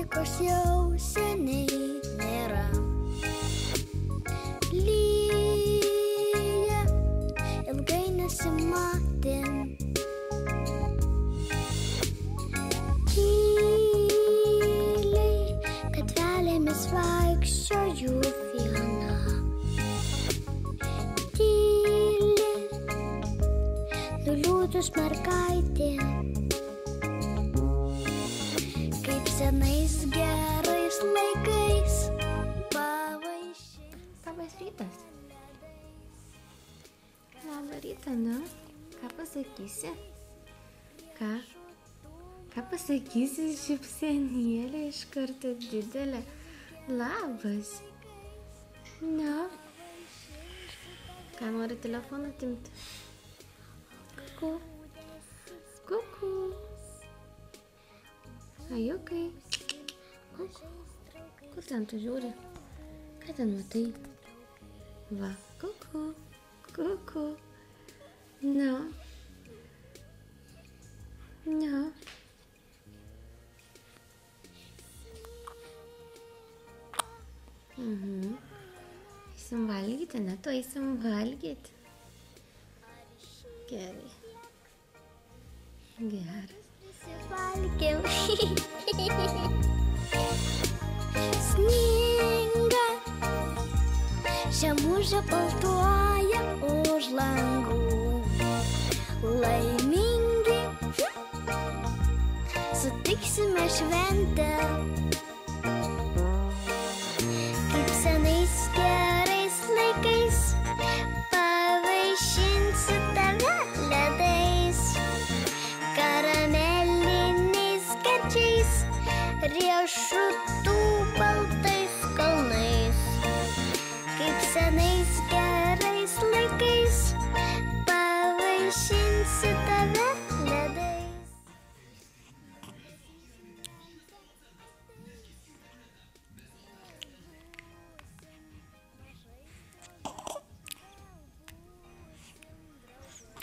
nuotaikos jau seniai nėra. Lyja, ilgai nesimatėm. Tyliai gatvelėmis vaikščioju viena. Tyli, nuliūdus mergaitė. Kaip senais gerais laikais pavaišiai. Labas rytas. Labą rytą, nu? Ką pasakysi? Ką pasakysi, šypsenėlė iš karto didelė? Labas. Nu? Ką nori telefoną atimti? Kuku. Kuku. Ajukai. Kuku. Kur ten tu žiūri? Ką ten matai? Va, kuku. Kuku. Nu. Nu. Eisim valgyti, ne? Tu eisim valgyti. Gerai. Geras. Valgiau. Sninga, žemužė baltuoja už langų. Laimingi, sutiksime šventę. Kaip senais gerais laikais pavaišinsiu tave ledais. Karameliniais gardžiais, riešutų baltais kalnais. Kaip senais gerais laikais pavaišinsiu tave ledais.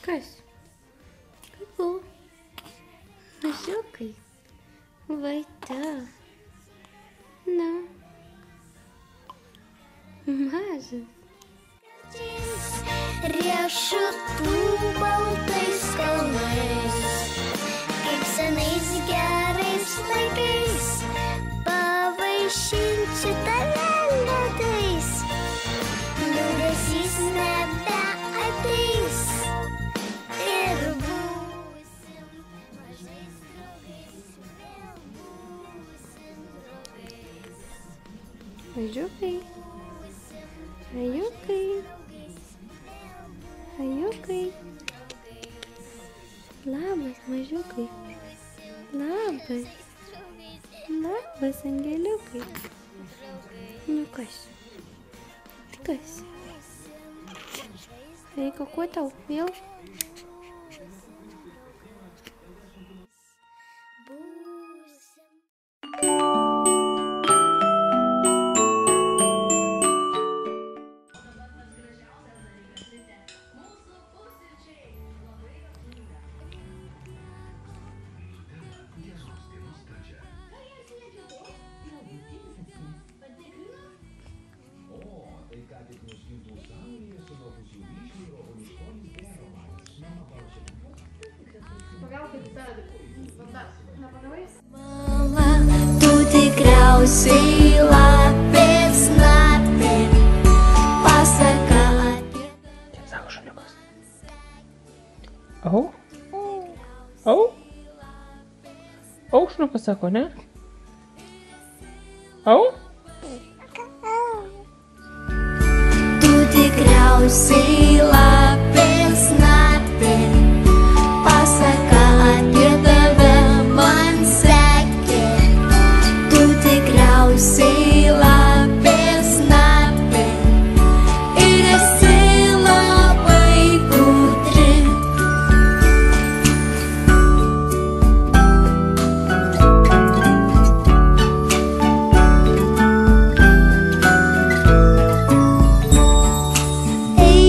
Kas? Kuku. Mažiukai. Vaita. Nu. Mažas. Riešutų baltais kalnais. Kaip senais gerais laikais pavaišinsiu tave ledais. Liūdesys nebeateis. Ir būsim mažais draugais. Vėl būsim draugais. Mažiukai. Ajukai. Ajukai. Labas, mažiukai. Labas. Labas, angeliukai. Nu kas? Kas? Eika, kuo tau? Vėl? Mama, tu tikriausiai lapės naktį pasaka apie. Čia sako šuniukas. Au? Au? Au šuniukas sako, ne? Au? Tu tikriausiai lapės naktį pasaka apie tave man sekė. Tu tikriausiai lapės naktį ir esi labai gudri. Ei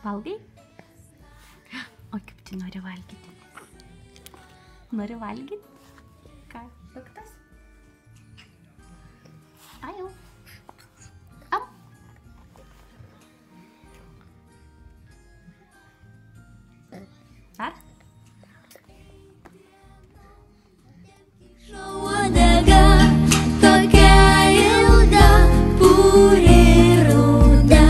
Valgai? O kaip tu nori valgyti? Nori valgyti? Ką? Piktas? Ajau. Am. Ar? Uodega tokia ilga, puri ruda,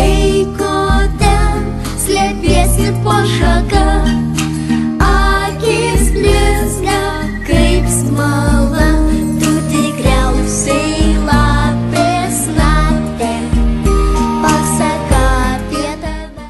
eiko ten, slėpiesi po šaka, akis blizga kaip smala, tu tikriausiai lapės naktį, pasaka apie tave.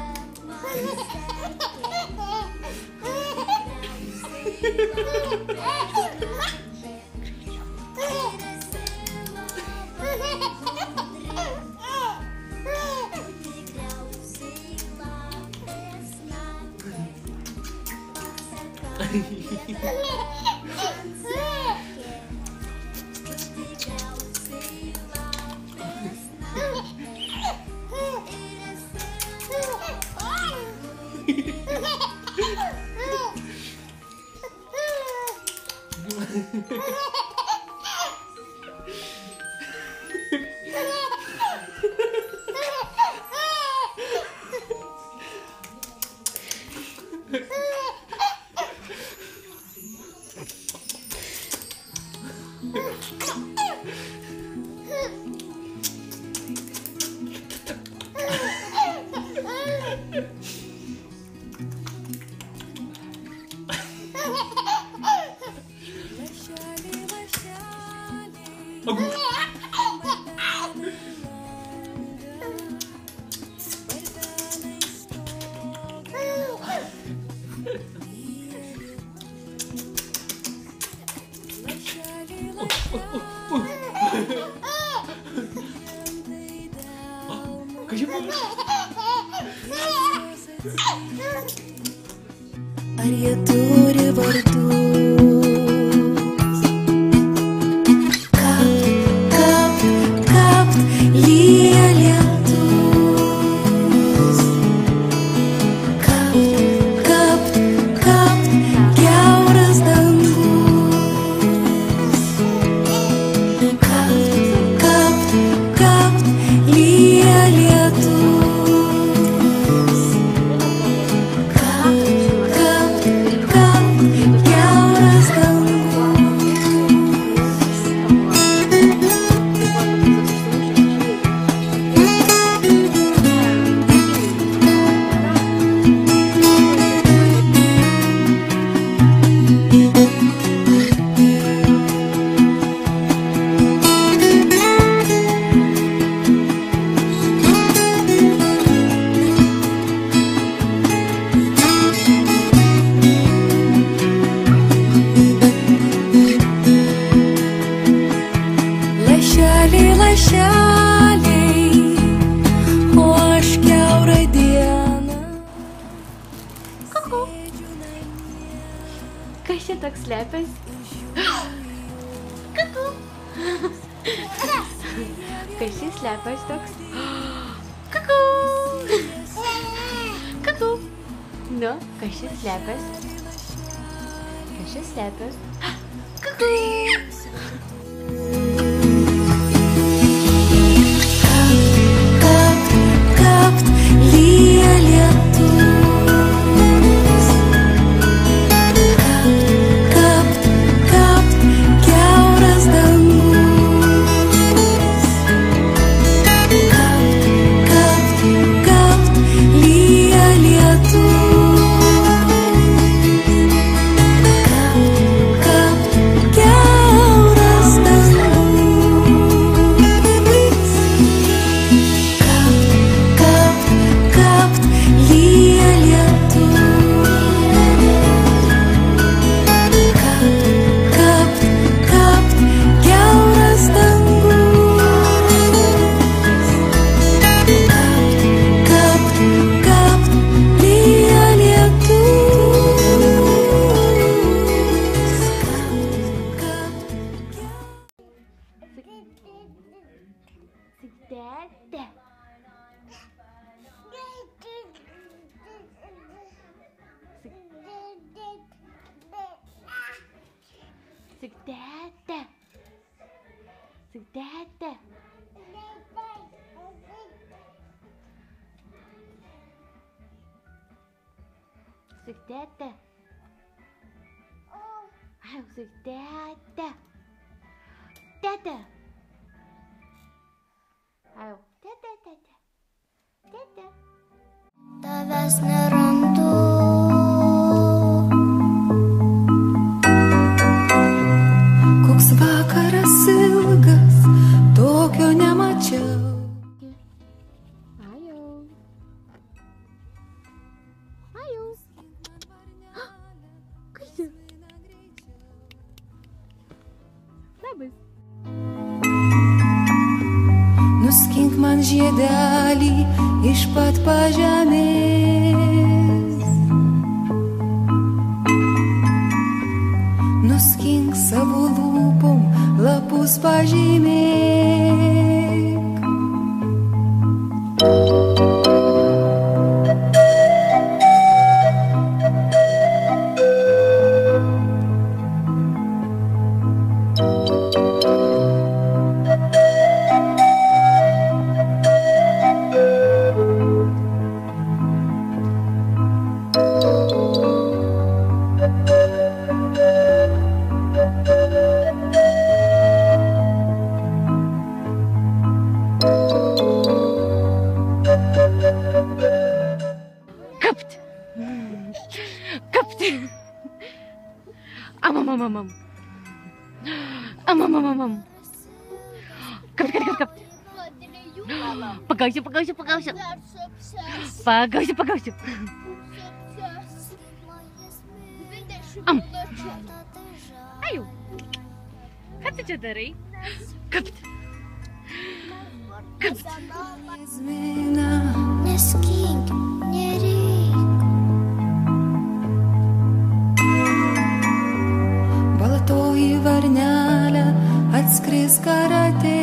Ar jie turi vardus? Kapt, kapt, kapt, lyja lietus. Kapt, kapt, kapt, kiauras dangus. Kapt, kapt, kapt, lyja lietus. Kapt, kiauras lašeliai, o aš kiaurą dieną. Kuku. Kas čia toks slepias? Kuku. Kas čia slepias toks? Kuku. Kuku. Nu, kas čia slepias? Kas čia slepias? Kuku. Kapt, lyja lietus. Kapt, kapt, kiauras dangus. Kapt, kapt, kapt, lyja lietus. Kapt, kiauras dangus. Kapt, lyja lietus. Kapt, kapt, kiauras dangus. Kapt, kapt, lyja lietus. Dede. Sakyk, tėte. Sakyk, tėte. Ai, sakyk, tėte. Tėte. Ai, tėte, tėte. Tėte. Tavęs nerandu. Koks vakaras ilgas, tokio nemačiau. Ajau. Ajau. Kas čia? Labas. Nuskink man žiedelį iš pat pažemės. Nuskink savo lūpom, lapus pažymėk. Kapt. Kapt. Amam. Kapt. Pagausiu. Ajau. Ką tu čia darai? Kapt. Zmina. Neskink, nereik. Baltoji varnelė atskris karate.